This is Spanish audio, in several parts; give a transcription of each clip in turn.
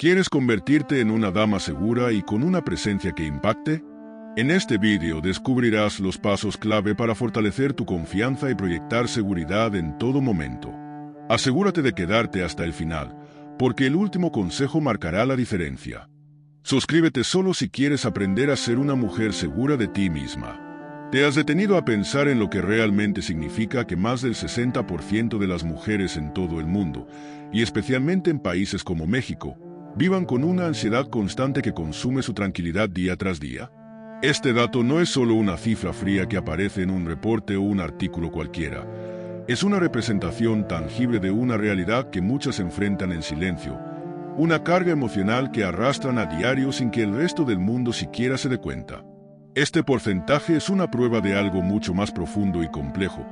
¿Quieres convertirte en una dama segura y con una presencia que impacte? En este vídeo descubrirás los pasos clave para fortalecer tu confianza y proyectar seguridad en todo momento. Asegúrate de quedarte hasta el final, porque el último consejo marcará la diferencia. Suscríbete solo si quieres aprender a ser una mujer segura de ti misma. ¿Te has detenido a pensar en lo que realmente significa que más del 60% de las mujeres en todo el mundo, y especialmente en países como México, vivan con una ansiedad constante que consume su tranquilidad día tras día? Este dato no es solo una cifra fría que aparece en un reporte o un artículo cualquiera. Es una representación tangible de una realidad que muchas enfrentan en silencio, una carga emocional que arrastran a diario sin que el resto del mundo siquiera se dé cuenta. Este porcentaje es una prueba de algo mucho más profundo y complejo,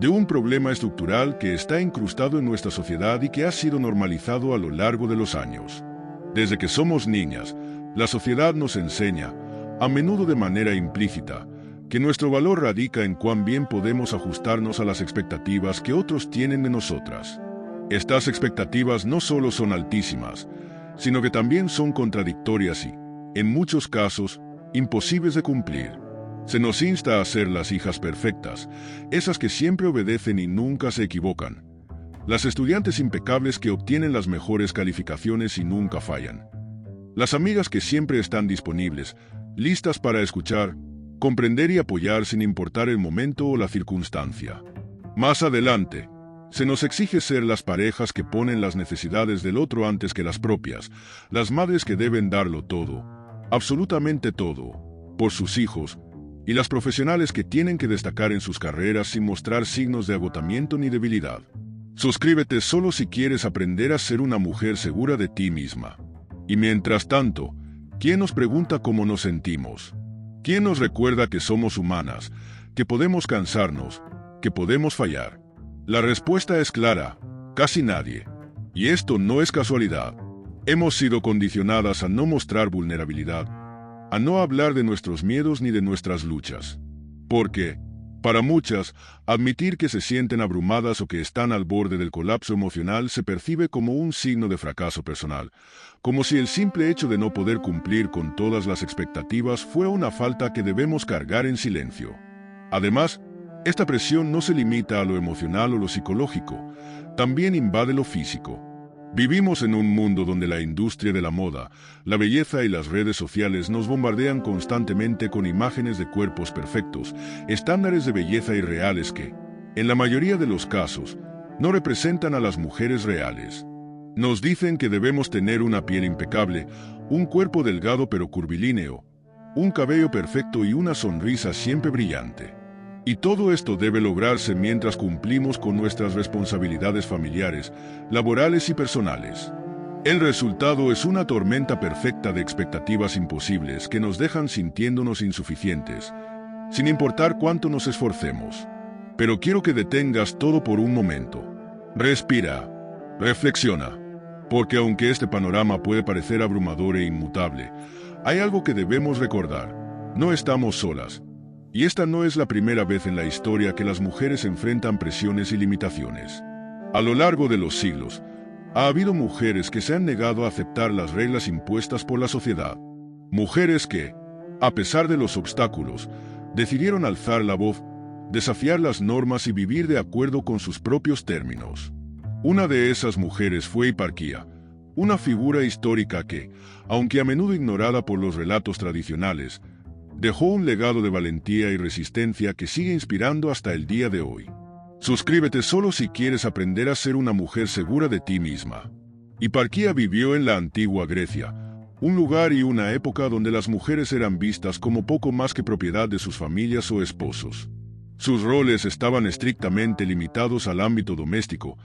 de un problema estructural que está incrustado en nuestra sociedad y que ha sido normalizado a lo largo de los años. Desde que somos niñas, la sociedad nos enseña, a menudo de manera implícita, que nuestro valor radica en cuán bien podemos ajustarnos a las expectativas que otros tienen de nosotras. Estas expectativas no solo son altísimas, sino que también son contradictorias y, en muchos casos, imposibles de cumplir. Se nos insta a ser las hijas perfectas, esas que siempre obedecen y nunca se equivocan. Las estudiantes impecables que obtienen las mejores calificaciones y nunca fallan. Las amigas que siempre están disponibles, listas para escuchar, comprender y apoyar sin importar el momento o la circunstancia. Más adelante, se nos exige ser las parejas que ponen las necesidades del otro antes que las propias, las madres que deben darlo todo, absolutamente todo, por sus hijos, y las profesionales que tienen que destacar en sus carreras sin mostrar signos de agotamiento ni debilidad. Suscríbete solo si quieres aprender a ser una mujer segura de ti misma. Y mientras tanto, ¿quién nos pregunta cómo nos sentimos? ¿Quién nos recuerda que somos humanas, que podemos cansarnos, que podemos fallar? La respuesta es clara: casi nadie. Y esto no es casualidad. Hemos sido condicionadas a no mostrar vulnerabilidad, a no hablar de nuestros miedos ni de nuestras luchas. Porque, para muchas, admitir que se sienten abrumadas o que están al borde del colapso emocional se percibe como un signo de fracaso personal, como si el simple hecho de no poder cumplir con todas las expectativas fuera una falta que debemos cargar en silencio. Además, esta presión no se limita a lo emocional o lo psicológico, también invade lo físico. Vivimos en un mundo donde la industria de la moda, la belleza y las redes sociales nos bombardean constantemente con imágenes de cuerpos perfectos, estándares de belleza irreales que, en la mayoría de los casos, no representan a las mujeres reales. Nos dicen que debemos tener una piel impecable, un cuerpo delgado pero curvilíneo, un cabello perfecto y una sonrisa siempre brillante. Y todo esto debe lograrse mientras cumplimos con nuestras responsabilidades familiares, laborales y personales. El resultado es una tormenta perfecta de expectativas imposibles que nos dejan sintiéndonos insuficientes, sin importar cuánto nos esforcemos. Pero quiero que detengas todo por un momento. Respira, reflexiona, porque aunque este panorama puede parecer abrumador e inmutable, hay algo que debemos recordar: no estamos solas. Y esta no es la primera vez en la historia que las mujeres enfrentan presiones y limitaciones. A lo largo de los siglos, ha habido mujeres que se han negado a aceptar las reglas impuestas por la sociedad. Mujeres que, a pesar de los obstáculos, decidieron alzar la voz, desafiar las normas y vivir de acuerdo con sus propios términos. Una de esas mujeres fue Hiparquía, una figura histórica que, aunque a menudo ignorada por los relatos tradicionales, dejó un legado de valentía y resistencia que sigue inspirando hasta el día de hoy. Suscríbete solo si quieres aprender a ser una mujer segura de ti misma. Hiparquía vivió en la antigua Grecia, un lugar y una época donde las mujeres eran vistas como poco más que propiedad de sus familias o esposos. Sus roles estaban estrictamente limitados al ámbito doméstico,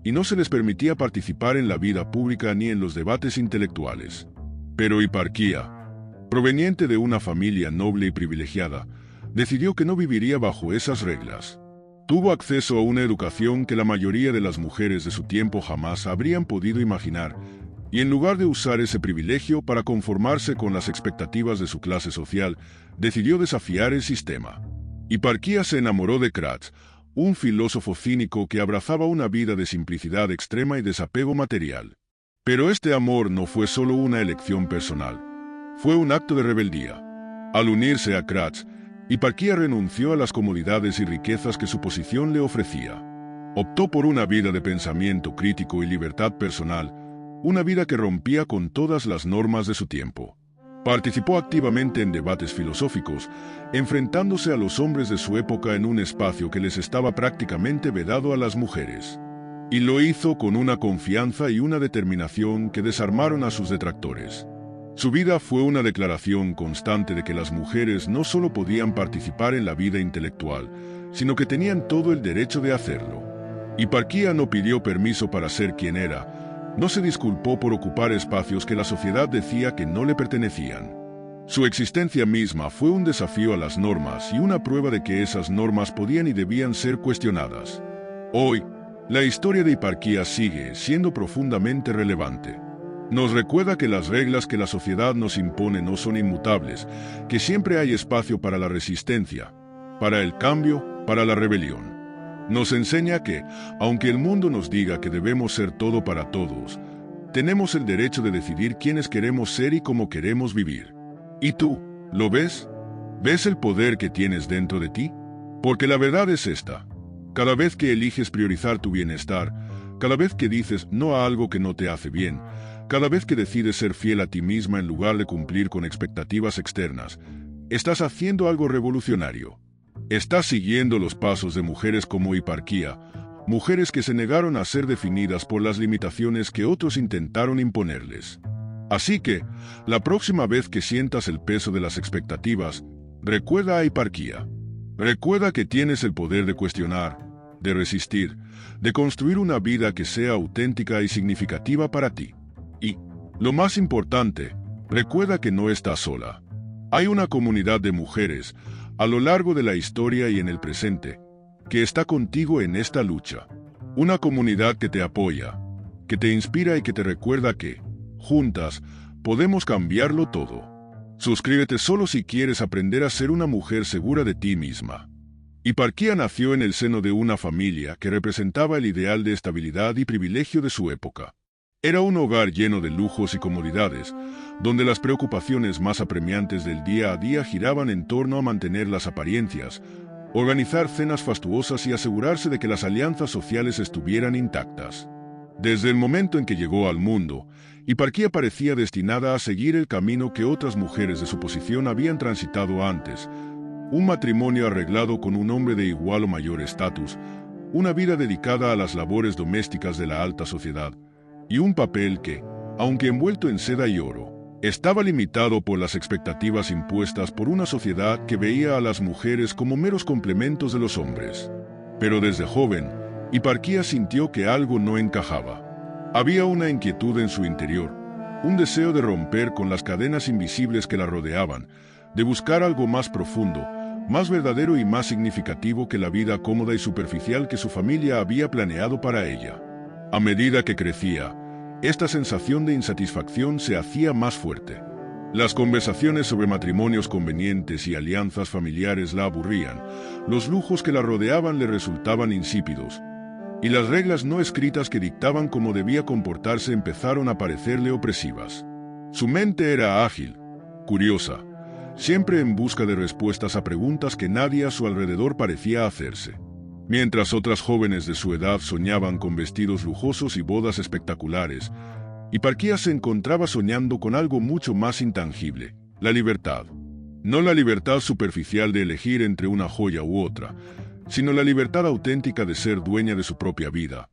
y no se les permitía participar en la vida pública ni en los debates intelectuales. Pero Hiparquía, proveniente de una familia noble y privilegiada, decidió que no viviría bajo esas reglas. Tuvo acceso a una educación que la mayoría de las mujeres de su tiempo jamás habrían podido imaginar, y en lugar de usar ese privilegio para conformarse con las expectativas de su clase social, decidió desafiar el sistema. Hiparquía se enamoró de Crates, un filósofo cínico que abrazaba una vida de simplicidad extrema y desapego material. Pero este amor no fue solo una elección personal. Fue un acto de rebeldía. Al unirse a Kratz, Hiparquía renunció a las comodidades y riquezas que su posición le ofrecía. Optó por una vida de pensamiento crítico y libertad personal, una vida que rompía con todas las normas de su tiempo. Participó activamente en debates filosóficos, enfrentándose a los hombres de su época en un espacio que les estaba prácticamente vedado a las mujeres. Y lo hizo con una confianza y una determinación que desarmaron a sus detractores. Su vida fue una declaración constante de que las mujeres no solo podían participar en la vida intelectual, sino que tenían todo el derecho de hacerlo. Hiparquía no pidió permiso para ser quien era, no se disculpó por ocupar espacios que la sociedad decía que no le pertenecían. Su existencia misma fue un desafío a las normas y una prueba de que esas normas podían y debían ser cuestionadas. Hoy, la historia de Hiparquía sigue siendo profundamente relevante. Nos recuerda que las reglas que la sociedad nos impone no son inmutables, que siempre hay espacio para la resistencia, para el cambio, para la rebelión. Nos enseña que, aunque el mundo nos diga que debemos ser todo para todos, tenemos el derecho de decidir quiénes queremos ser y cómo queremos vivir. ¿Y tú, lo ves? ¿Ves el poder que tienes dentro de ti? Porque la verdad es esta. Cada vez que eliges priorizar tu bienestar, cada vez que dices no a algo que no te hace bien, cada vez que decides ser fiel a ti misma en lugar de cumplir con expectativas externas, estás haciendo algo revolucionario. Estás siguiendo los pasos de mujeres como Hiparquía, mujeres que se negaron a ser definidas por las limitaciones que otros intentaron imponerles. Así que, la próxima vez que sientas el peso de las expectativas, recuerda a Hiparquía. Recuerda que tienes el poder de cuestionar, de resistir, de construir una vida que sea auténtica y significativa para ti. Y, lo más importante, recuerda que no estás sola. Hay una comunidad de mujeres, a lo largo de la historia y en el presente, que está contigo en esta lucha. Una comunidad que te apoya, que te inspira y que te recuerda que, juntas, podemos cambiarlo todo. Suscríbete solo si quieres aprender a ser una mujer segura de ti misma. Hiparquía nació en el seno de una familia que representaba el ideal de estabilidad y privilegio de su época. Era un hogar lleno de lujos y comodidades, donde las preocupaciones más apremiantes del día a día giraban en torno a mantener las apariencias, organizar cenas fastuosas y asegurarse de que las alianzas sociales estuvieran intactas. Desde el momento en que llegó al mundo, Hiparquía parecía destinada a seguir el camino que otras mujeres de su posición habían transitado antes: un matrimonio arreglado con un hombre de igual o mayor estatus, una vida dedicada a las labores domésticas de la alta sociedad, y un papel que, aunque envuelto en seda y oro, estaba limitado por las expectativas impuestas por una sociedad que veía a las mujeres como meros complementos de los hombres. Pero desde joven, Hiparquía sintió que algo no encajaba. Había una inquietud en su interior, un deseo de romper con las cadenas invisibles que la rodeaban, de buscar algo más profundo, más verdadero y más significativo que la vida cómoda y superficial que su familia había planeado para ella. A medida que crecía, esta sensación de insatisfacción se hacía más fuerte. Las conversaciones sobre matrimonios convenientes y alianzas familiares la aburrían, los lujos que la rodeaban le resultaban insípidos, y las reglas no escritas que dictaban cómo debía comportarse empezaron a parecerle opresivas. Su mente era ágil, curiosa, siempre en busca de respuestas a preguntas que nadie a su alrededor parecía hacerse. Mientras otras jóvenes de su edad soñaban con vestidos lujosos y bodas espectaculares, Hiparquía se encontraba soñando con algo mucho más intangible: la libertad. No la libertad superficial de elegir entre una joya u otra, sino la libertad auténtica de ser dueña de su propia vida,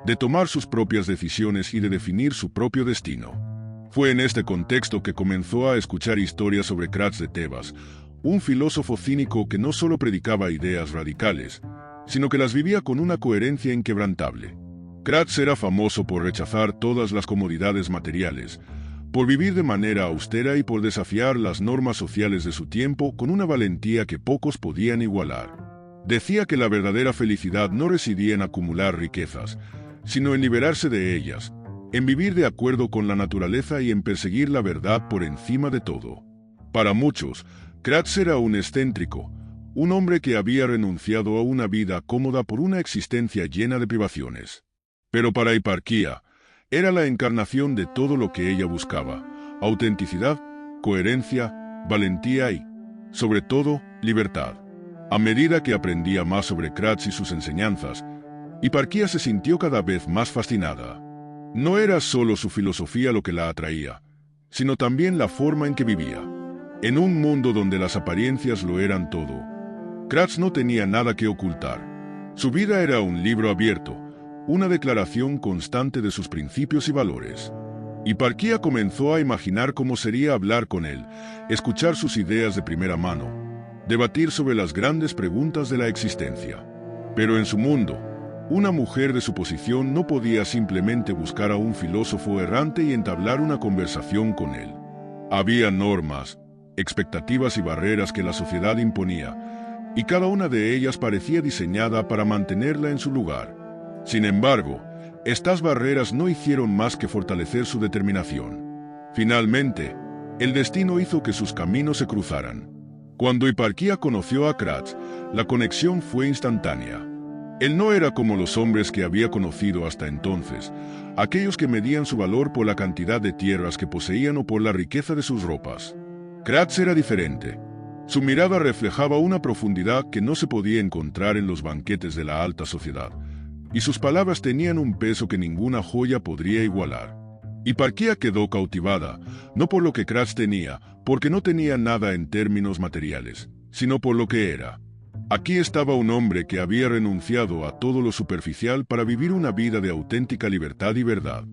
de tomar sus propias decisiones y de definir su propio destino. Fue en este contexto que comenzó a escuchar historias sobre Kratz de Tebas, un filósofo cínico que no solo predicaba ideas radicales, sino que las vivía con una coherencia inquebrantable. Kratz era famoso por rechazar todas las comodidades materiales, por vivir de manera austera y por desafiar las normas sociales de su tiempo con una valentía que pocos podían igualar. Decía que la verdadera felicidad no residía en acumular riquezas, sino en liberarse de ellas, en vivir de acuerdo con la naturaleza y en perseguir la verdad por encima de todo. Para muchos, Kratz era un excéntrico, un hombre que había renunciado a una vida cómoda por una existencia llena de privaciones. Pero para Hiparquía, Era la encarnación de todo lo que ella buscaba: autenticidad, coherencia, valentía y, sobre todo, libertad. A medida que aprendía más sobre Kratz y sus enseñanzas, Hiparquía se sintió cada vez más fascinada. No era solo su filosofía lo que la atraía, sino también la forma en que vivía. En un mundo donde las apariencias lo eran todo, Kratz no tenía nada que ocultar. Su vida era un libro abierto, una declaración constante de sus principios y valores. Hiparquía comenzó a imaginar cómo sería hablar con él, escuchar sus ideas de primera mano, debatir sobre las grandes preguntas de la existencia. Pero en su mundo, una mujer de su posición no podía simplemente buscar a un filósofo errante y entablar una conversación con él. Había normas, expectativas y barreras que la sociedad imponía, y cada una de ellas parecía diseñada para mantenerla en su lugar. Sin embargo, estas barreras no hicieron más que fortalecer su determinación. Finalmente, el destino hizo que sus caminos se cruzaran. Cuando Hiparquía conoció a Kratz, la conexión fue instantánea. Él no era como los hombres que había conocido hasta entonces, aquellos que medían su valor por la cantidad de tierras que poseían o por la riqueza de sus ropas. Kratz era diferente. Su mirada reflejaba una profundidad que no se podía encontrar en los banquetes de la alta sociedad, y sus palabras tenían un peso que ninguna joya podría igualar. Hiparquía quedó cautivada, no por lo que Kratz tenía, porque no tenía nada en términos materiales, sino por lo que era. Aquí estaba un hombre que había renunciado a todo lo superficial para vivir una vida de auténtica libertad y verdad.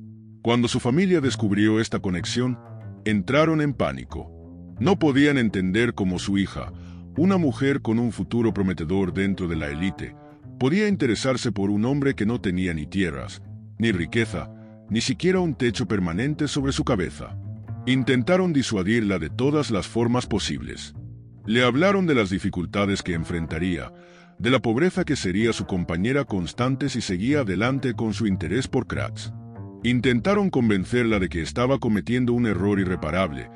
Cuando su familia descubrió esta conexión, entraron en pánico. No podían entender cómo su hija, una mujer con un futuro prometedor dentro de la élite, podía interesarse por un hombre que no tenía ni tierras, ni riqueza, ni siquiera un techo permanente sobre su cabeza. Intentaron disuadirla de todas las formas posibles. Le hablaron de las dificultades que enfrentaría, de la pobreza que sería su compañera constante si seguía adelante con su interés por Kratz. Intentaron convencerla de que estaba cometiendo un error irreparable,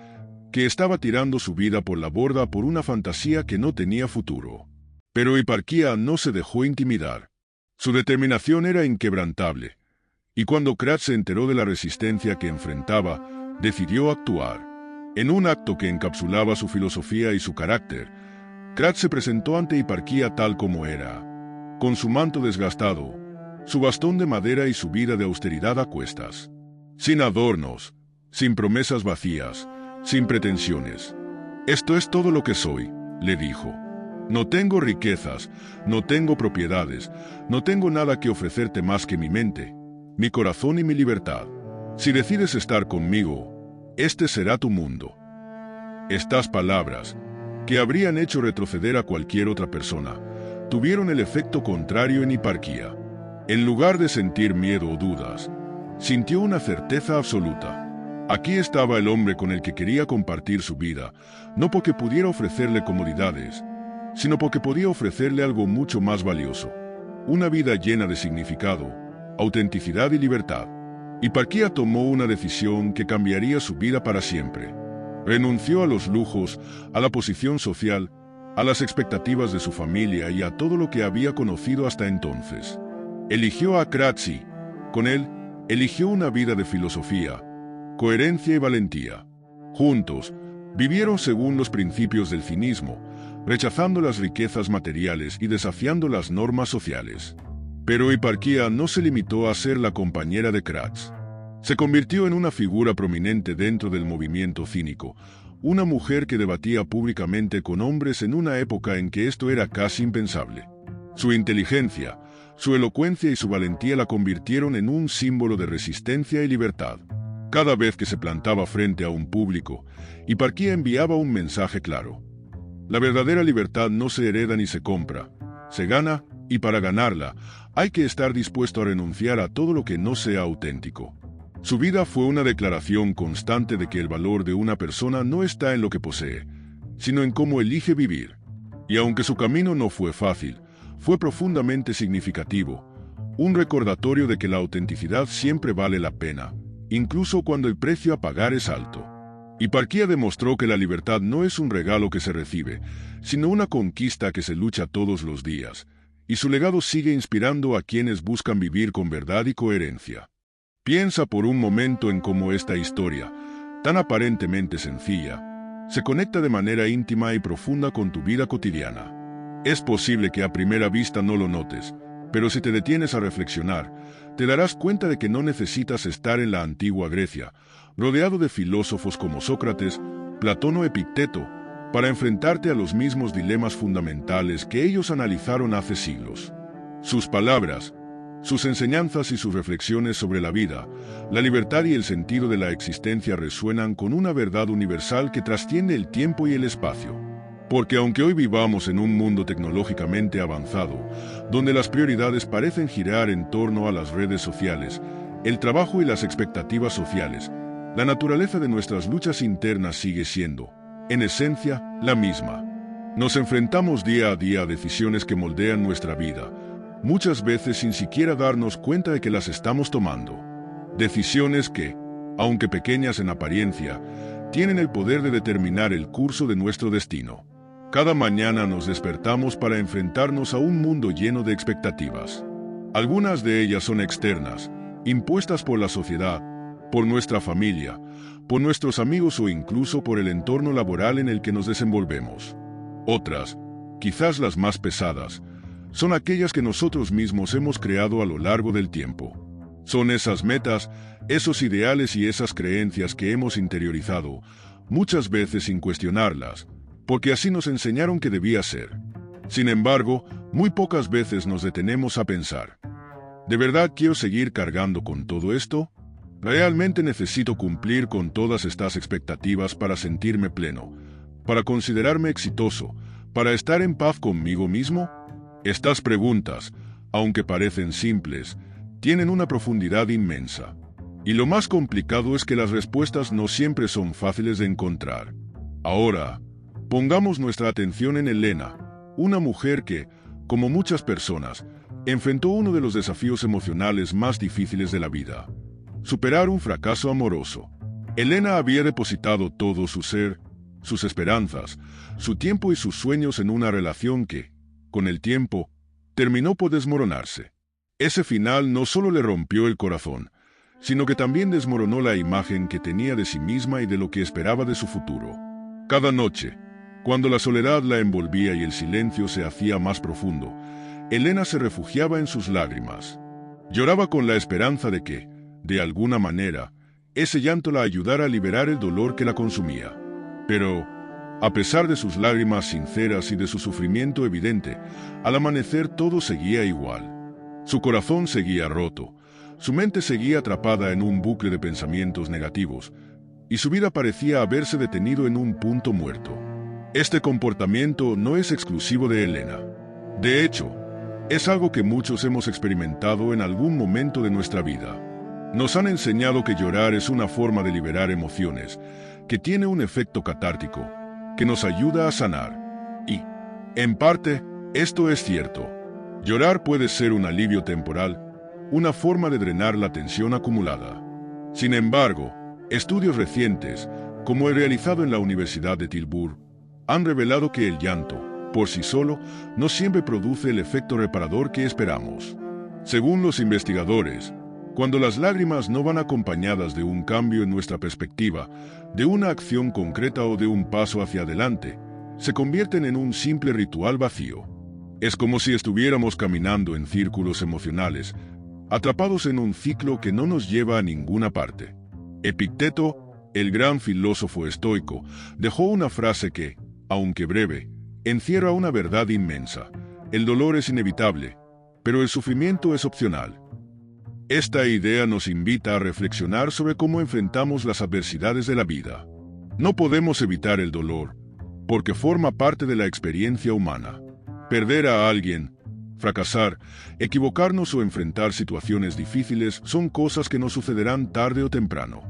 que estaba tirando su vida por la borda por una fantasía que no tenía futuro. Pero Hiparquía no se dejó intimidar. Su determinación era inquebrantable, y cuando Kratz se enteró de la resistencia que enfrentaba, decidió actuar. En un acto que encapsulaba su filosofía y su carácter, Kratz se presentó ante Hiparquía tal como era, con su manto desgastado, su bastón de madera y su vida de austeridad a cuestas. Sin adornos, sin promesas vacías, sin pretensiones. «Esto es todo lo que soy», le dijo. «No tengo riquezas, no tengo propiedades, no tengo nada que ofrecerte más que mi mente, mi corazón y mi libertad. Si decides estar conmigo, este será tu mundo». Estas palabras, que habrían hecho retroceder a cualquier otra persona, tuvieron el efecto contrario en Hiparquía. En lugar de sentir miedo o dudas, sintió una certeza absoluta. Aquí estaba el hombre con el que quería compartir su vida, no porque pudiera ofrecerle comodidades, sino porque podía ofrecerle algo mucho más valioso: una vida llena de significado, autenticidad y libertad. Hiparquía tomó una decisión que cambiaría su vida para siempre. Renunció a los lujos, a la posición social, a las expectativas de su familia y a todo lo que había conocido hasta entonces. Eligió a Kratz y, con él, eligió una vida de filosofía, coherencia y valentía. Juntos, vivieron según los principios del cinismo, rechazando las riquezas materiales y desafiando las normas sociales. Pero Hiparquía no se limitó a ser la compañera de Kratz. Se convirtió en una figura prominente dentro del movimiento cínico, una mujer que debatía públicamente con hombres en una época en que esto era casi impensable. Su inteligencia, su elocuencia y su valentía la convirtieron en un símbolo de resistencia y libertad. Cada vez que se plantaba frente a un público, Hiparquía enviaba un mensaje claro: la verdadera libertad no se hereda ni se compra, se gana, y para ganarla, hay que estar dispuesto a renunciar a todo lo que no sea auténtico. Su vida fue una declaración constante de que el valor de una persona no está en lo que posee, sino en cómo elige vivir. Y aunque su camino no fue fácil, fue profundamente significativo, un recordatorio de que la autenticidad siempre vale la pena, incluso cuando el precio a pagar es alto. Hiparquía demostró que la libertad no es un regalo que se recibe, sino una conquista que se lucha todos los días, y su legado sigue inspirando a quienes buscan vivir con verdad y coherencia. Piensa por un momento en cómo esta historia, tan aparentemente sencilla, se conecta de manera íntima y profunda con tu vida cotidiana. Es posible que a primera vista no lo notes, pero si te detienes a reflexionar, te darás cuenta de que no necesitas estar en la antigua Grecia, rodeado de filósofos como Sócrates, Platón o Epicteto, para enfrentarte a los mismos dilemas fundamentales que ellos analizaron hace siglos. Sus palabras, sus enseñanzas y sus reflexiones sobre la vida, la libertad y el sentido de la existencia resuenan con una verdad universal que trasciende el tiempo y el espacio. Porque aunque hoy vivamos en un mundo tecnológicamente avanzado, donde las prioridades parecen girar en torno a las redes sociales, el trabajo y las expectativas sociales, la naturaleza de nuestras luchas internas sigue siendo, en esencia, la misma. Nos enfrentamos día a día a decisiones que moldean nuestra vida, muchas veces sin siquiera darnos cuenta de que las estamos tomando. Decisiones que, aunque pequeñas en apariencia, tienen el poder de determinar el curso de nuestro destino. Cada mañana nos despertamos para enfrentarnos a un mundo lleno de expectativas. Algunas de ellas son externas, impuestas por la sociedad, por nuestra familia, por nuestros amigos o incluso por el entorno laboral en el que nos desenvolvemos. Otras, quizás las más pesadas, son aquellas que nosotros mismos hemos creado a lo largo del tiempo. Son esas metas, esos ideales y esas creencias que hemos interiorizado, muchas veces sin cuestionarlas, porque así nos enseñaron que debía ser. Sin embargo, muy pocas veces nos detenemos a pensar: ¿de verdad quiero seguir cargando con todo esto? ¿Realmente necesito cumplir con todas estas expectativas para sentirme pleno, para considerarme exitoso, para estar en paz conmigo mismo? Estas preguntas, aunque parecen simples, tienen una profundidad inmensa. Y lo más complicado es que las respuestas no siempre son fáciles de encontrar. Ahora, pongamos nuestra atención en Elena, una mujer que, como muchas personas, enfrentó uno de los desafíos emocionales más difíciles de la vida: superar un fracaso amoroso. Elena había depositado todo su ser, sus esperanzas, su tiempo y sus sueños en una relación que, con el tiempo, terminó por desmoronarse. Ese final no solo le rompió el corazón, sino que también desmoronó la imagen que tenía de sí misma y de lo que esperaba de su futuro. Cada noche, cuando la soledad la envolvía y el silencio se hacía más profundo, Elena se refugiaba en sus lágrimas. Lloraba con la esperanza de que, de alguna manera, ese llanto la ayudara a liberar el dolor que la consumía. Pero, a pesar de sus lágrimas sinceras y de su sufrimiento evidente, al amanecer todo seguía igual. Su corazón seguía roto, su mente seguía atrapada en un bucle de pensamientos negativos, y su vida parecía haberse detenido en un punto muerto. Este comportamiento no es exclusivo de Elena. De hecho, es algo que muchos hemos experimentado en algún momento de nuestra vida. Nos han enseñado que llorar es una forma de liberar emociones, que tiene un efecto catártico, que nos ayuda a sanar. Y, en parte, esto es cierto. Llorar puede ser un alivio temporal, una forma de drenar la tensión acumulada. Sin embargo, estudios recientes, como el realizado en la Universidad de Tilburg, han revelado que el llanto, por sí solo, no siempre produce el efecto reparador que esperamos. Según los investigadores, cuando las lágrimas no van acompañadas de un cambio en nuestra perspectiva, de una acción concreta o de un paso hacia adelante, se convierten en un simple ritual vacío. Es como si estuviéramos caminando en círculos emocionales, atrapados en un ciclo que no nos lleva a ninguna parte. Epicteto, el gran filósofo estoico, dejó una frase que, aunque breve, encierra una verdad inmensa: el dolor es inevitable, pero el sufrimiento es opcional. Esta idea nos invita a reflexionar sobre cómo enfrentamos las adversidades de la vida. No podemos evitar el dolor, porque forma parte de la experiencia humana. Perder a alguien, fracasar, equivocarnos o enfrentar situaciones difíciles son cosas que nos sucederán tarde o temprano.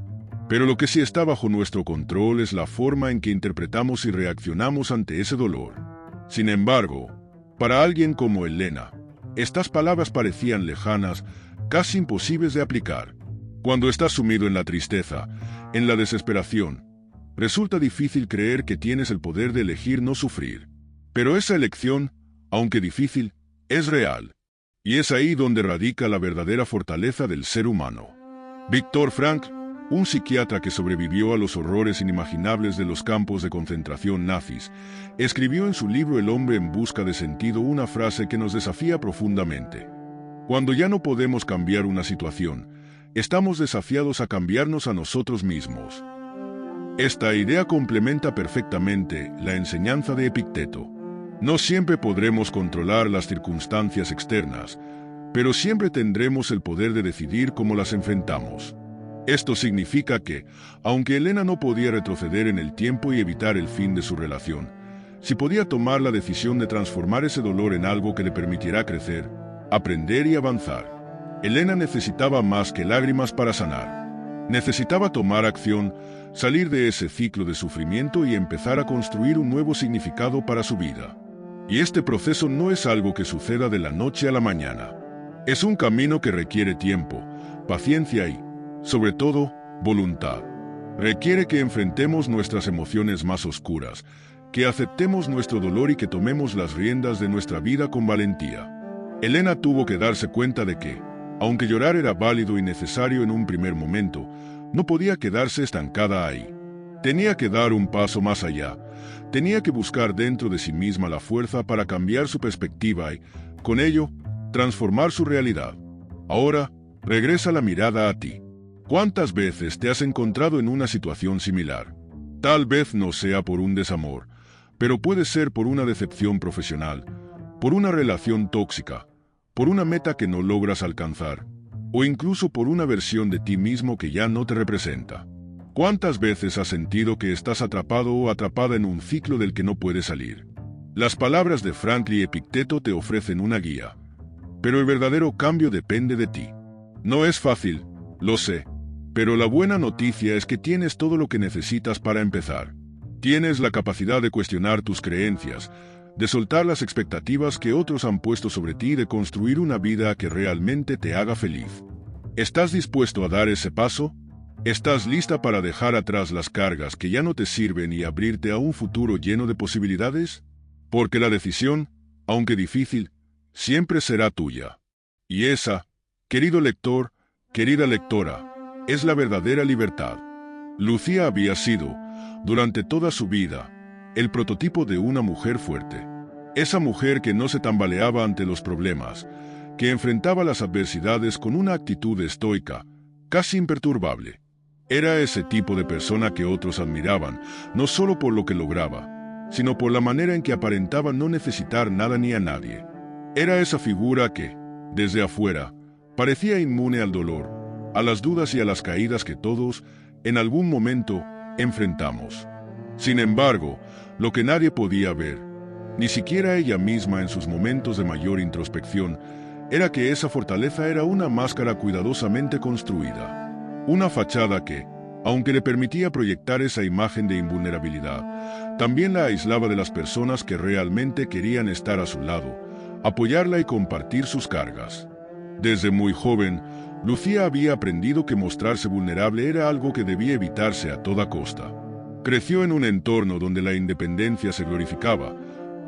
Pero lo que sí está bajo nuestro control es la forma en que interpretamos y reaccionamos ante ese dolor. Sin embargo, para alguien como Elena, estas palabras parecían lejanas, casi imposibles de aplicar. Cuando estás sumido en la tristeza, en la desesperación, resulta difícil creer que tienes el poder de elegir no sufrir. Pero esa elección, aunque difícil, es real. Y es ahí donde radica la verdadera fortaleza del ser humano. Viktor Frankl, un psiquiatra que sobrevivió a los horrores inimaginables de los campos de concentración nazis, escribió en su libro El hombre en busca de sentido una frase que nos desafía profundamente. Cuando ya no podemos cambiar una situación, estamos desafiados a cambiarnos a nosotros mismos. Esta idea complementa perfectamente la enseñanza de Epicteto. No siempre podremos controlar las circunstancias externas, pero siempre tendremos el poder de decidir cómo las enfrentamos. Esto significa que, aunque Elena no podía retroceder en el tiempo y evitar el fin de su relación, sí podía tomar la decisión de transformar ese dolor en algo que le permitirá crecer, aprender y avanzar. Elena necesitaba más que lágrimas para sanar. Necesitaba tomar acción, salir de ese ciclo de sufrimiento y empezar a construir un nuevo significado para su vida. Y este proceso no es algo que suceda de la noche a la mañana. Es un camino que requiere tiempo, paciencia y, sobre todo, voluntad. Requiere que enfrentemos nuestras emociones más oscuras, que aceptemos nuestro dolor y que tomemos las riendas de nuestra vida con valentía. Elena tuvo que darse cuenta de que, aunque llorar era válido y necesario en un primer momento, no podía quedarse estancada ahí. Tenía que dar un paso más allá. Tenía que buscar dentro de sí misma la fuerza para cambiar su perspectiva y, con ello, transformar su realidad. Ahora, regresa la mirada a ti. ¿Cuántas veces te has encontrado en una situación similar? Tal vez no sea por un desamor, pero puede ser por una decepción profesional, por una relación tóxica, por una meta que no logras alcanzar, o incluso por una versión de ti mismo que ya no te representa. ¿Cuántas veces has sentido que estás atrapado o atrapada en un ciclo del que no puedes salir? Las palabras de Frankl y Epicteto te ofrecen una guía, pero el verdadero cambio depende de ti. No es fácil, lo sé. Pero la buena noticia es que tienes todo lo que necesitas para empezar. Tienes la capacidad de cuestionar tus creencias, de soltar las expectativas que otros han puesto sobre ti y de construir una vida que realmente te haga feliz. ¿Estás dispuesto a dar ese paso? ¿Estás lista para dejar atrás las cargas que ya no te sirven y abrirte a un futuro lleno de posibilidades? Porque la decisión, aunque difícil, siempre será tuya. Y esa, querido lector, querida lectora, es la verdadera libertad. Lucía había sido, durante toda su vida, el prototipo de una mujer fuerte. Esa mujer que no se tambaleaba ante los problemas, que enfrentaba las adversidades con una actitud estoica, casi imperturbable. Era ese tipo de persona que otros admiraban, no solo por lo que lograba, sino por la manera en que aparentaba no necesitar nada ni a nadie. Era esa figura que, desde afuera, parecía inmune al dolor, a las dudas y a las caídas que todos, en algún momento, enfrentamos. Sin embargo, lo que nadie podía ver, ni siquiera ella misma en sus momentos de mayor introspección, era que esa fortaleza era una máscara cuidadosamente construida. Una fachada que, aunque le permitía proyectar esa imagen de invulnerabilidad, también la aislaba de las personas que realmente querían estar a su lado, apoyarla y compartir sus cargas. Desde muy joven, Lucía había aprendido que mostrarse vulnerable era algo que debía evitarse a toda costa. Creció en un entorno donde la independencia se glorificaba,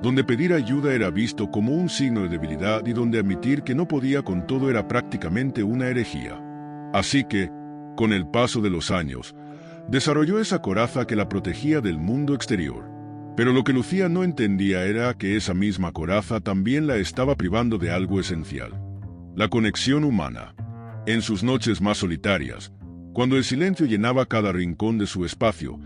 donde pedir ayuda era visto como un signo de debilidad y donde admitir que no podía con todo era prácticamente una herejía. Así que, con el paso de los años, desarrolló esa coraza que la protegía del mundo exterior. Pero lo que Lucía no entendía era que esa misma coraza también la estaba privando de algo esencial: la conexión humana. En sus noches más solitarias, cuando el silencio llenaba cada rincón de su espacio,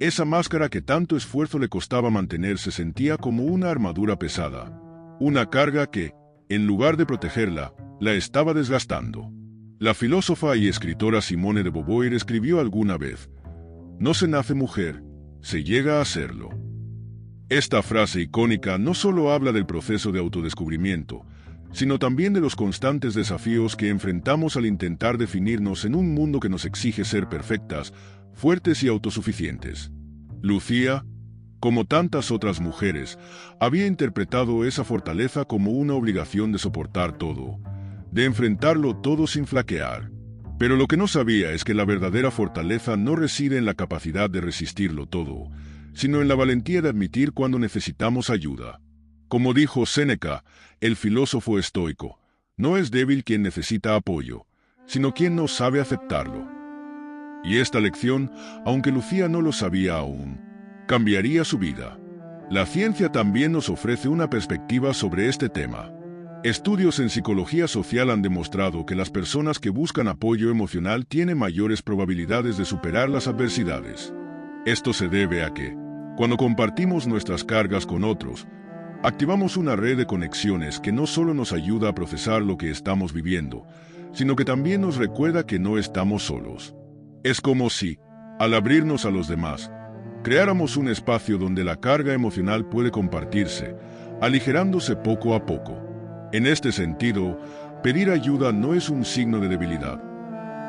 esa máscara que tanto esfuerzo le costaba mantener se sentía como una armadura pesada, una carga que, en lugar de protegerla, la estaba desgastando. La filósofa y escritora Simone de Beauvoir escribió alguna vez: "No se nace mujer, se llega a serlo". Esta frase icónica no solo habla del proceso de autodescubrimiento, sino también de los constantes desafíos que enfrentamos al intentar definirnos en un mundo que nos exige ser perfectas, fuertes y autosuficientes. Lucía, como tantas otras mujeres, había interpretado esa fortaleza como una obligación de soportar todo, de enfrentarlo todo sin flaquear. Pero lo que no sabía es que la verdadera fortaleza no reside en la capacidad de resistirlo todo, sino en la valentía de admitir cuando necesitamos ayuda. Como dijo Séneca, el filósofo estoico, no es débil quien necesita apoyo, sino quien no sabe aceptarlo. Y esta lección, aunque Lucía no lo sabía aún, cambiaría su vida. La ciencia también nos ofrece una perspectiva sobre este tema. Estudios en psicología social han demostrado que las personas que buscan apoyo emocional tienen mayores probabilidades de superar las adversidades. Esto se debe a que, cuando compartimos nuestras cargas con otros, activamos una red de conexiones que no solo nos ayuda a procesar lo que estamos viviendo, sino que también nos recuerda que no estamos solos. Es como si, al abrirnos a los demás, creáramos un espacio donde la carga emocional puede compartirse, aligerándose poco a poco. En este sentido, pedir ayuda no es un signo de debilidad.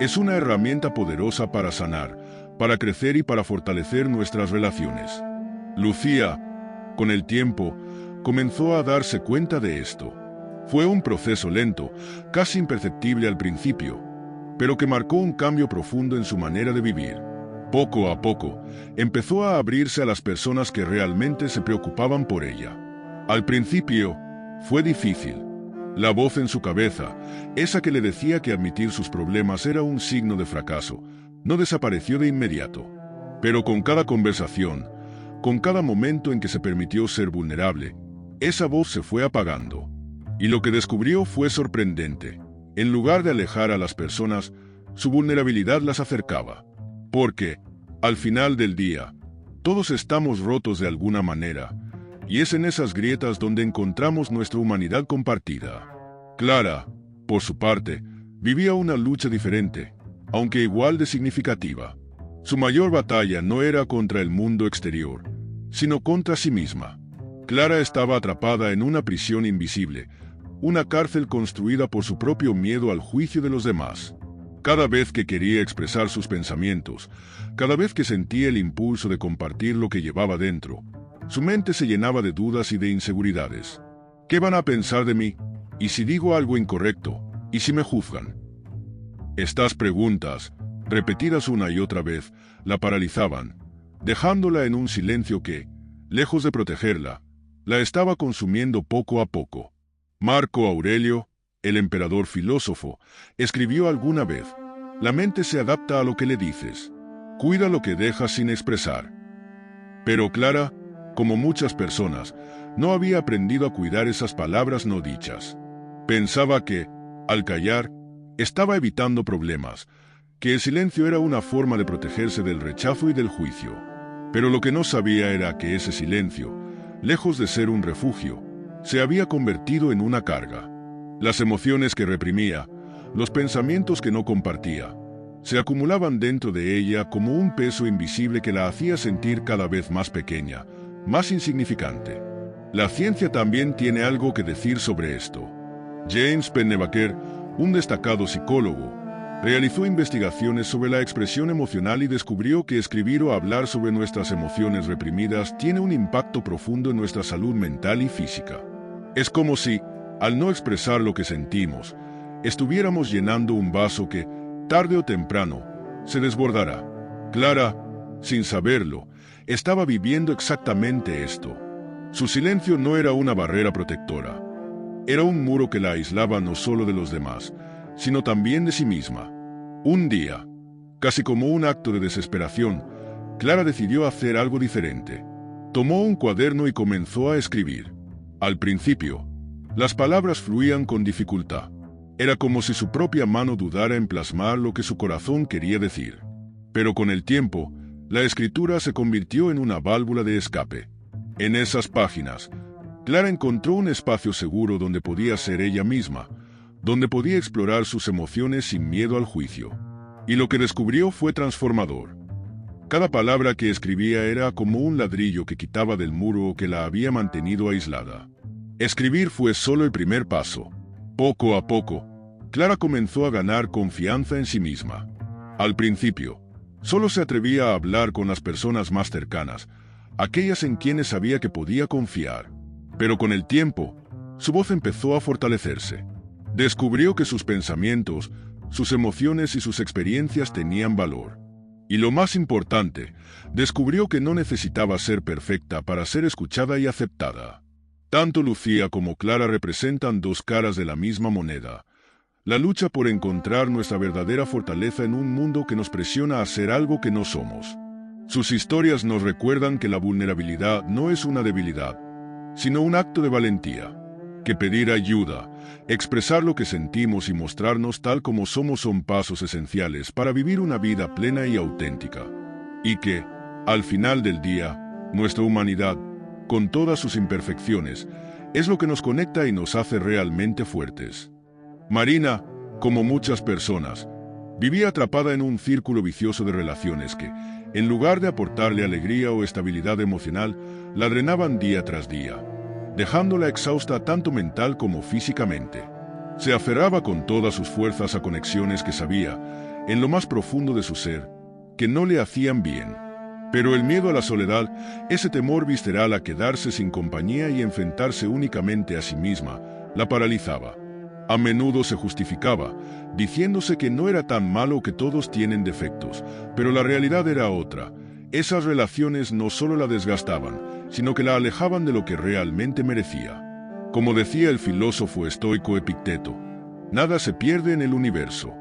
Es una herramienta poderosa para sanar, para crecer y para fortalecer nuestras relaciones. Lucía, con el tiempo, comenzó a darse cuenta de esto. Fue un proceso lento, casi imperceptible al principio, pero que marcó un cambio profundo en su manera de vivir. Poco a poco, empezó a abrirse a las personas que realmente se preocupaban por ella. Al principio, fue difícil. La voz en su cabeza, esa que le decía que admitir sus problemas era un signo de fracaso, no desapareció de inmediato. Pero con cada conversación, con cada momento en que se permitió ser vulnerable, esa voz se fue apagando. Y lo que descubrió fue sorprendente. En lugar de alejar a las personas, su vulnerabilidad las acercaba. Porque, al final del día, todos estamos rotos de alguna manera, y es en esas grietas donde encontramos nuestra humanidad compartida. Clara, por su parte, vivía una lucha diferente, aunque igual de significativa. Su mayor batalla no era contra el mundo exterior, sino contra sí misma. Clara estaba atrapada en una prisión invisible, una cárcel construida por su propio miedo al juicio de los demás. Cada vez que quería expresar sus pensamientos, cada vez que sentía el impulso de compartir lo que llevaba dentro, su mente se llenaba de dudas y de inseguridades. ¿Qué van a pensar de mí? ¿Y si digo algo incorrecto? ¿Y si me juzgan? Estas preguntas, repetidas una y otra vez, la paralizaban, dejándola en un silencio que, lejos de protegerla, la estaba consumiendo poco a poco. Marco Aurelio, el emperador filósofo, escribió alguna vez: la mente se adapta a lo que le dices. Cuida lo que dejas sin expresar. Pero Clara, como muchas personas, no había aprendido a cuidar esas palabras no dichas. Pensaba que, al callar, estaba evitando problemas, que el silencio era una forma de protegerse del rechazo y del juicio. Pero lo que no sabía era que ese silencio, lejos de ser un refugio, se había convertido en una carga. Las emociones que reprimía, los pensamientos que no compartía, se acumulaban dentro de ella como un peso invisible que la hacía sentir cada vez más pequeña, más insignificante. La ciencia también tiene algo que decir sobre esto. James Pennebaker, un destacado psicólogo, realizó investigaciones sobre la expresión emocional y descubrió que escribir o hablar sobre nuestras emociones reprimidas tiene un impacto profundo en nuestra salud mental y física. Es como si, al no expresar lo que sentimos, estuviéramos llenando un vaso que, tarde o temprano, se desbordará. Clara, sin saberlo, estaba viviendo exactamente esto. Su silencio no era una barrera protectora. Era un muro que la aislaba no solo de los demás, sino también de sí misma. Un día, casi como un acto de desesperación, Clara decidió hacer algo diferente. Tomó un cuaderno y comenzó a escribir. Al principio, las palabras fluían con dificultad. Era como si su propia mano dudara en plasmar lo que su corazón quería decir. Pero con el tiempo, la escritura se convirtió en una válvula de escape. En esas páginas, Clara encontró un espacio seguro donde podía ser ella misma, donde podía explorar sus emociones sin miedo al juicio. Y lo que descubrió fue transformador. Cada palabra que escribía era como un ladrillo que quitaba del muro que la había mantenido aislada. Escribir fue solo el primer paso. Poco a poco, Clara comenzó a ganar confianza en sí misma. Al principio, solo se atrevía a hablar con las personas más cercanas, aquellas en quienes sabía que podía confiar. Pero con el tiempo, su voz empezó a fortalecerse. Descubrió que sus pensamientos, sus emociones y sus experiencias tenían valor. Y lo más importante, descubrió que no necesitaba ser perfecta para ser escuchada y aceptada. Tanto Lucía como Clara representan dos caras de la misma moneda. La lucha por encontrar nuestra verdadera fortaleza en un mundo que nos presiona a ser algo que no somos. Sus historias nos recuerdan que la vulnerabilidad no es una debilidad, sino un acto de valentía, que pedir ayuda, expresar lo que sentimos y mostrarnos tal como somos son pasos esenciales para vivir una vida plena y auténtica. Y que, al final del día, nuestra humanidad, con todas sus imperfecciones, es lo que nos conecta y nos hace realmente fuertes. Marina, como muchas personas, vivía atrapada en un círculo vicioso de relaciones que, en lugar de aportarle alegría o estabilidad emocional, la drenaban día tras día, dejándola exhausta tanto mental como físicamente. Se aferraba con todas sus fuerzas a conexiones que sabía, en lo más profundo de su ser, que no le hacían bien. Pero el miedo a la soledad, ese temor visceral a quedarse sin compañía y enfrentarse únicamente a sí misma, la paralizaba. A menudo se justificaba, diciéndose que no era tan malo, que todos tienen defectos, pero la realidad era otra. Esas relaciones no solo la desgastaban, sino que la alejaban de lo que realmente merecía. Como decía el filósofo estoico Epicteto, nada se pierde en el universo.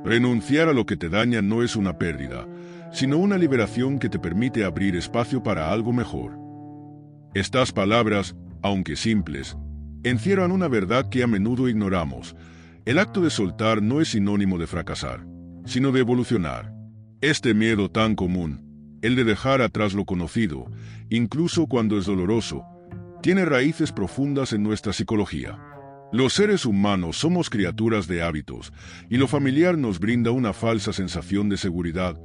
Renunciar a lo que te daña no es una pérdida, sino una liberación que te permite abrir espacio para algo mejor. Estas palabras, aunque simples, encierran una verdad que a menudo ignoramos. El acto de soltar no es sinónimo de fracasar, sino de evolucionar. Este miedo tan común, el de dejar atrás lo conocido, incluso cuando es doloroso, tiene raíces profundas en nuestra psicología. Los seres humanos somos criaturas de hábitos, y lo familiar nos brinda una falsa sensación de seguridad,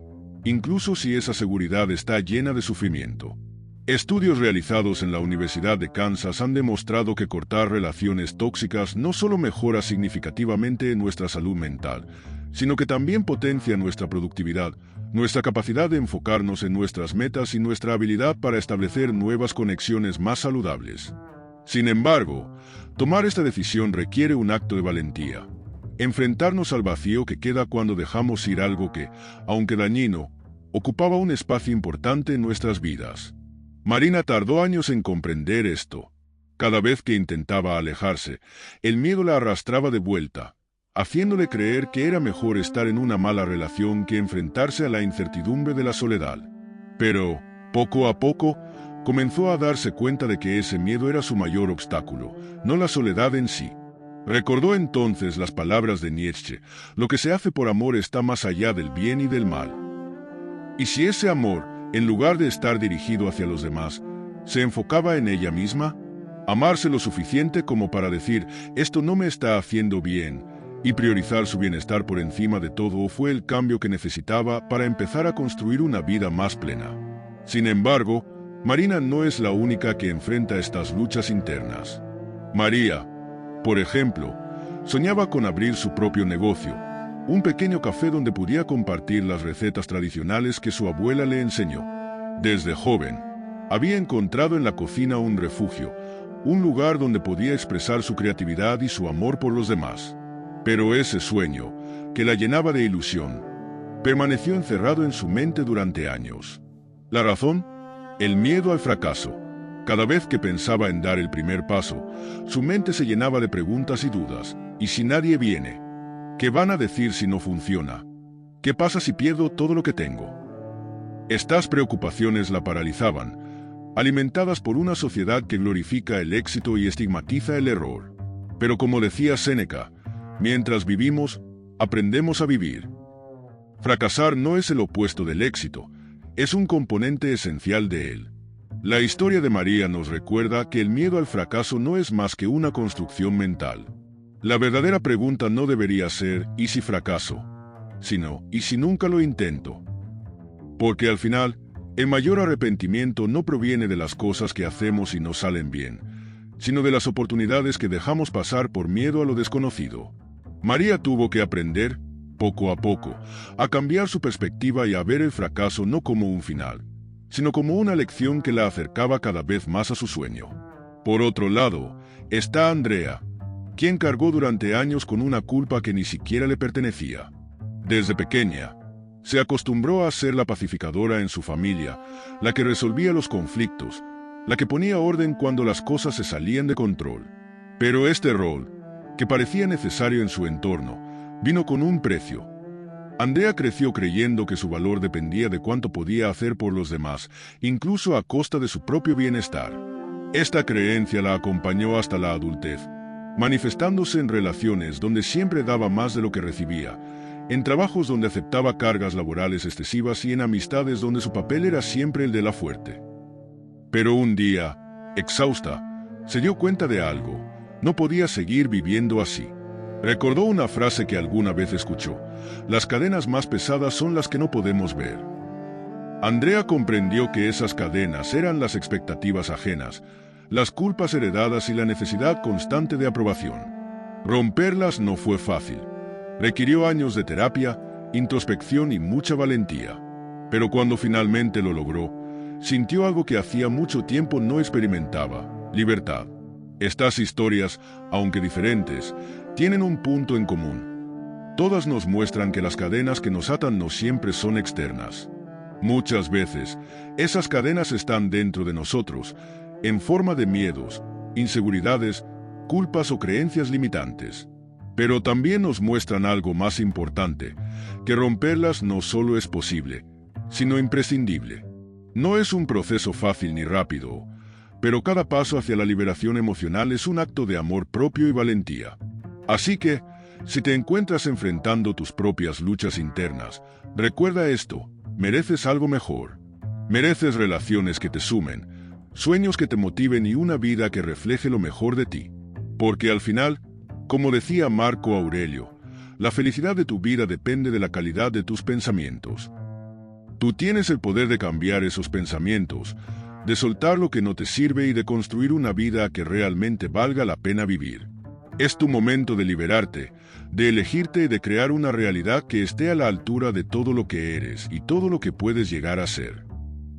incluso si esa seguridad está llena de sufrimiento. Estudios realizados en la Universidad de Kansas han demostrado que cortar relaciones tóxicas no solo mejora significativamente nuestra salud mental, sino que también potencia nuestra productividad, nuestra capacidad de enfocarnos en nuestras metas y nuestra habilidad para establecer nuevas conexiones más saludables. Sin embargo, tomar esta decisión requiere un acto de valentía. Enfrentarnos al vacío que queda cuando dejamos ir algo que, aunque dañino, ocupaba un espacio importante en nuestras vidas. Marina tardó años en comprender esto. Cada vez que intentaba alejarse, el miedo la arrastraba de vuelta, haciéndole creer que era mejor estar en una mala relación que enfrentarse a la incertidumbre de la soledad. Pero, poco a poco, comenzó a darse cuenta de que ese miedo era su mayor obstáculo, no la soledad en sí. Recordó entonces las palabras de Nietzsche: lo que se hace por amor está más allá del bien y del mal. ¿Y si ese amor, en lugar de estar dirigido hacia los demás, se enfocaba en ella misma? Amarse lo suficiente como para decir, esto no me está haciendo bien, y priorizar su bienestar por encima de todo, fue el cambio que necesitaba para empezar a construir una vida más plena. Sin embargo, Marina no es la única que enfrenta estas luchas internas. María, por ejemplo, soñaba con abrir su propio negocio, un pequeño café donde pudiera compartir las recetas tradicionales que su abuela le enseñó. Desde joven, había encontrado en la cocina un refugio, un lugar donde podía expresar su creatividad y su amor por los demás. Pero ese sueño, que la llenaba de ilusión, permaneció encerrado en su mente durante años. ¿La razón? El miedo al fracaso. Cada vez que pensaba en dar el primer paso, su mente se llenaba de preguntas y dudas. ¿Y si nadie viene? ¿Qué van a decir si no funciona? ¿Qué pasa si pierdo todo lo que tengo? Estas preocupaciones la paralizaban, alimentadas por una sociedad que glorifica el éxito y estigmatiza el error. Pero como decía Séneca, mientras vivimos, aprendemos a vivir. Fracasar no es el opuesto del éxito, es un componente esencial de él. La historia de María nos recuerda que el miedo al fracaso no es más que una construcción mental. La verdadera pregunta no debería ser ¿y si fracaso?, sino ¿y si nunca lo intento? Porque al final, el mayor arrepentimiento no proviene de las cosas que hacemos y no salen bien, sino de las oportunidades que dejamos pasar por miedo a lo desconocido. María tuvo que aprender, poco a poco, a cambiar su perspectiva y a ver el fracaso no como un final, sino como una lección que la acercaba cada vez más a su sueño. Por otro lado, está Andrea, quien cargó durante años con una culpa que ni siquiera le pertenecía. Desde pequeña, se acostumbró a ser la pacificadora en su familia, la que resolvía los conflictos, la que ponía orden cuando las cosas se salían de control. Pero este rol, que parecía necesario en su entorno, vino con un precio. Andrea creció creyendo que su valor dependía de cuánto podía hacer por los demás, incluso a costa de su propio bienestar. Esta creencia la acompañó hasta la adultez, manifestándose en relaciones donde siempre daba más de lo que recibía, en trabajos donde aceptaba cargas laborales excesivas y en amistades donde su papel era siempre el de la fuerte. Pero un día, exhausta, se dio cuenta de algo: no podía seguir viviendo así. Recordó una frase que alguna vez escuchó: las cadenas más pesadas son las que no podemos ver. Andrea comprendió que esas cadenas eran las expectativas ajenas, las culpas heredadas y la necesidad constante de aprobación. Romperlas no fue fácil. Requirió años de terapia, introspección y mucha valentía. Pero cuando finalmente lo logró, sintió algo que hacía mucho tiempo no experimentaba: libertad. Estas historias, aunque diferentes, tienen un punto en común. Todas nos muestran que las cadenas que nos atan no siempre son externas. Muchas veces, esas cadenas están dentro de nosotros, en forma de miedos, inseguridades, culpas o creencias limitantes. Pero también nos muestran algo más importante: que romperlas no solo es posible, sino imprescindible. No es un proceso fácil ni rápido, pero cada paso hacia la liberación emocional es un acto de amor propio y valentía. Así que, si te encuentras enfrentando tus propias luchas internas, recuerda esto: mereces algo mejor. Mereces relaciones que te sumen, sueños que te motiven y una vida que refleje lo mejor de ti. Porque al final, como decía Marco Aurelio, la felicidad de tu vida depende de la calidad de tus pensamientos. Tú tienes el poder de cambiar esos pensamientos, de soltar lo que no te sirve y de construir una vida que realmente valga la pena vivir. Es tu momento de liberarte, de elegirte y de crear una realidad que esté a la altura de todo lo que eres y todo lo que puedes llegar a ser.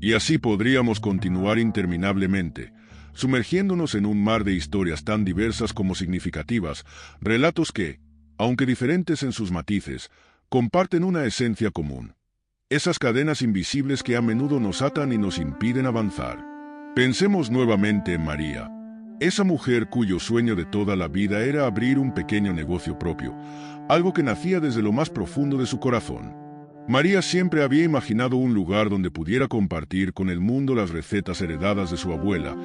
Y así podríamos continuar interminablemente, sumergiéndonos en un mar de historias tan diversas como significativas, relatos que, aunque diferentes en sus matices, comparten una esencia común: esas cadenas invisibles que a menudo nos atan y nos impiden avanzar. Pensemos nuevamente en María, esa mujer cuyo sueño de toda la vida era abrir un pequeño negocio propio, algo que nacía desde lo más profundo de su corazón. María siempre había imaginado un lugar donde pudiera compartir con el mundo las recetas heredadas de su abuela,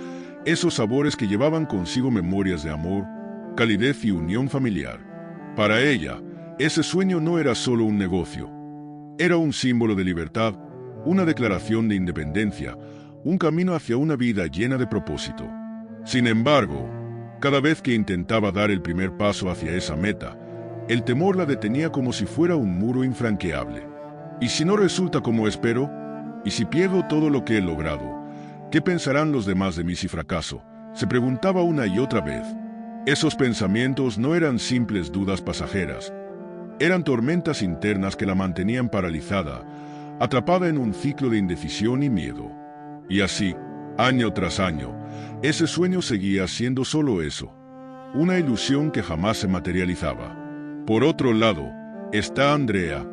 esos sabores que llevaban consigo memorias de amor, calidez y unión familiar. Para ella, ese sueño no era solo un negocio. Era un símbolo de libertad, una declaración de independencia, un camino hacia una vida llena de propósito. Sin embargo, cada vez que intentaba dar el primer paso hacia esa meta, el temor la detenía como si fuera un muro infranqueable. ¿Y si no resulta como espero? ¿Y si pierdo todo lo que he logrado? ¿Qué pensarán los demás de mí si fracaso?, se preguntaba una y otra vez. Esos pensamientos no eran simples dudas pasajeras. Eran tormentas internas que la mantenían paralizada, atrapada en un ciclo de indecisión y miedo. Y así, año tras año, ese sueño seguía siendo solo eso: una ilusión que jamás se materializaba. Por otro lado, está Andrea,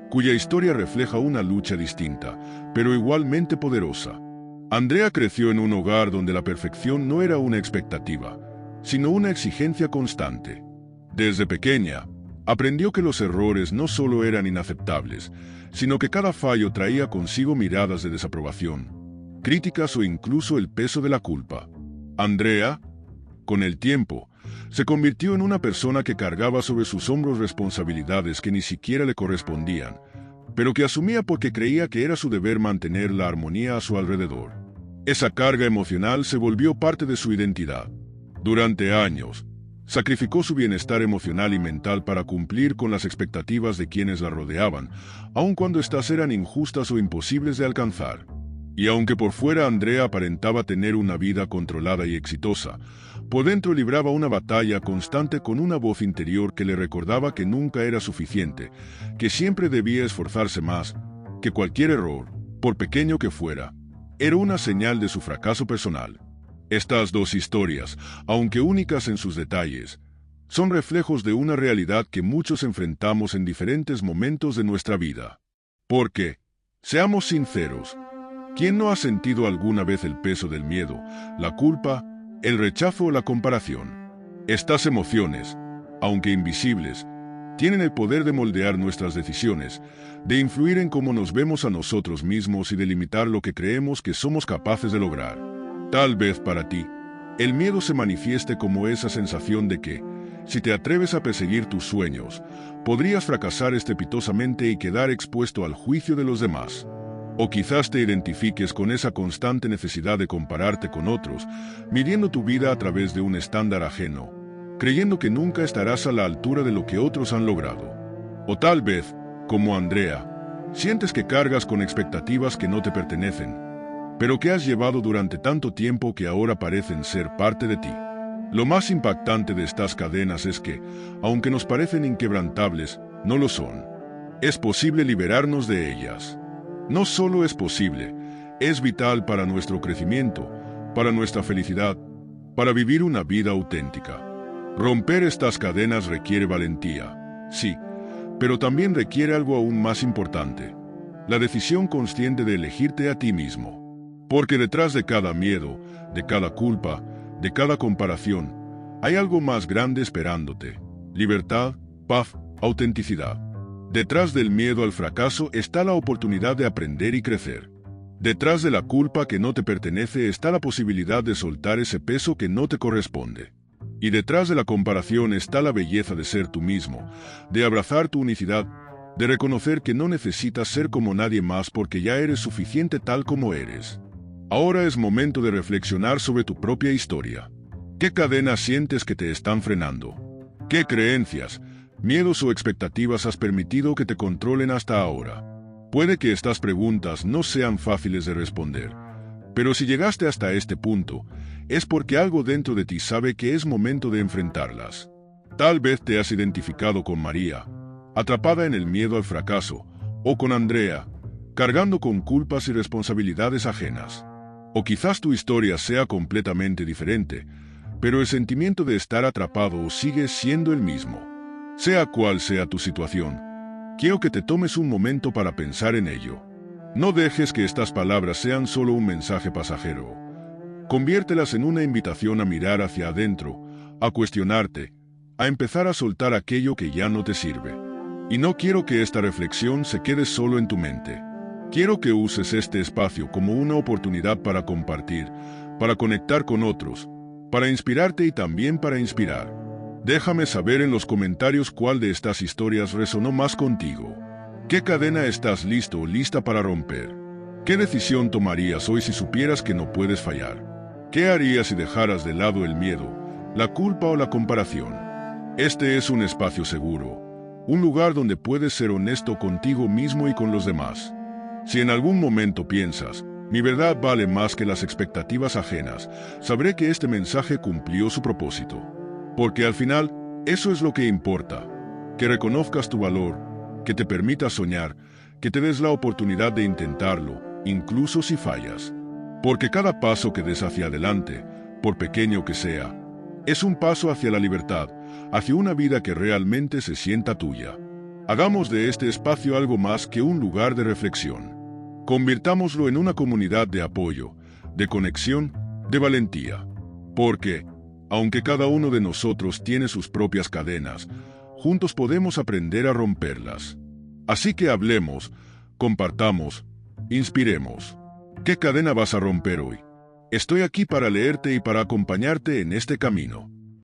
cuya historia refleja una lucha distinta, pero igualmente poderosa. Andrea creció en un hogar donde la perfección no era una expectativa, sino una exigencia constante. Desde pequeña, aprendió que los errores no solo eran inaceptables, sino que cada fallo traía consigo miradas de desaprobación, críticas o incluso el peso de la culpa. Andrea, con el tiempo, se convirtió en una persona que cargaba sobre sus hombros responsabilidades que ni siquiera le correspondían, pero que asumía porque creía que era su deber mantener la armonía a su alrededor. Esa carga emocional se volvió parte de su identidad. Durante años, sacrificó su bienestar emocional y mental para cumplir con las expectativas de quienes la rodeaban, aun cuando éstas eran injustas o imposibles de alcanzar. Y aunque por fuera Andrea aparentaba tener una vida controlada y exitosa, por dentro libraba una batalla constante con una voz interior que le recordaba que nunca era suficiente, que siempre debía esforzarse más, que cualquier error, por pequeño que fuera, era una señal de su fracaso personal. Estas dos historias, aunque únicas en sus detalles, son reflejos de una realidad que muchos enfrentamos en diferentes momentos de nuestra vida. Porque, seamos sinceros, ¿quién no ha sentido alguna vez el peso del miedo, la culpa, el rechazo o la comparación? Estas emociones, aunque invisibles, Tienen el poder de moldear nuestras decisiones, de influir en cómo nos vemos a nosotros mismos y de limitar lo que creemos que somos capaces de lograr. Tal vez para ti, el miedo se manifieste como esa sensación de que, si te atreves a perseguir tus sueños, podrías fracasar estrepitosamente y quedar expuesto al juicio de los demás. O quizás te identifiques con esa constante necesidad de compararte con otros, midiendo tu vida a través de un estándar ajeno, creyendo que nunca estarás a la altura de lo que otros han logrado. O tal vez, como Andrea, sientes que cargas con expectativas que no te pertenecen, pero que has llevado durante tanto tiempo que ahora parecen ser parte de ti. Lo más impactante de estas cadenas es que, aunque nos parecen inquebrantables, no lo son. Es posible liberarnos de ellas. No solo es posible, es vital para nuestro crecimiento, para nuestra felicidad, para vivir una vida auténtica. Romper estas cadenas requiere valentía, sí, pero también requiere algo aún más importante: la decisión consciente de elegirte a ti mismo. Porque detrás de cada miedo, de cada culpa, de cada comparación, hay algo más grande esperándote: libertad, paz, autenticidad. Detrás del miedo al fracaso está la oportunidad de aprender y crecer. Detrás de la culpa que no te pertenece está la posibilidad de soltar ese peso que no te corresponde. Y detrás de la comparación está la belleza de ser tú mismo, de abrazar tu unicidad, de reconocer que no necesitas ser como nadie más porque ya eres suficiente tal como eres. Ahora es momento de reflexionar sobre tu propia historia. ¿Qué cadenas sientes que te están frenando? ¿Qué creencias, miedos o expectativas has permitido que te controlen hasta ahora? Puede que estas preguntas no sean fáciles de responder, pero si llegaste hasta este punto, es porque algo dentro de ti sabe que es momento de enfrentarlas. Tal vez te has identificado con María, atrapada en el miedo al fracaso, o con Andrea, cargando con culpas y responsabilidades ajenas. O quizás tu historia sea completamente diferente, pero el sentimiento de estar atrapado sigue siendo el mismo. Sea cual sea tu situación, quiero que te tomes un momento para pensar en ello. No dejes que estas palabras sean solo un mensaje pasajero. Conviértelas en una invitación a mirar hacia adentro, a cuestionarte, a empezar a soltar aquello que ya no te sirve. Y no quiero que esta reflexión se quede solo en tu mente. Quiero que uses este espacio como una oportunidad para compartir, para conectar con otros, para inspirarte y también para inspirar. Déjame saber en los comentarios cuál de estas historias resonó más contigo. ¿Qué cadena estás listo o lista para romper? ¿Qué decisión tomarías hoy si supieras que no puedes fallar? ¿Qué harías si dejaras de lado el miedo, la culpa o la comparación? Este es un espacio seguro, un lugar donde puedes ser honesto contigo mismo y con los demás. Si en algún momento piensas, mi verdad vale más que las expectativas ajenas, sabré que este mensaje cumplió su propósito. Porque al final, eso es lo que importa: que reconozcas tu valor, que te permitas soñar, que te des la oportunidad de intentarlo, incluso si fallas. Porque cada paso que des hacia adelante, por pequeño que sea, es un paso hacia la libertad, hacia una vida que realmente se sienta tuya. Hagamos de este espacio algo más que un lugar de reflexión. Convirtámoslo en una comunidad de apoyo, de conexión, de valentía. Porque, aunque cada uno de nosotros tiene sus propias cadenas, juntos podemos aprender a romperlas. Así que hablemos, compartamos, inspiremos. ¿Qué cadena vas a romper hoy? Estoy aquí para leerte y para acompañarte en este camino.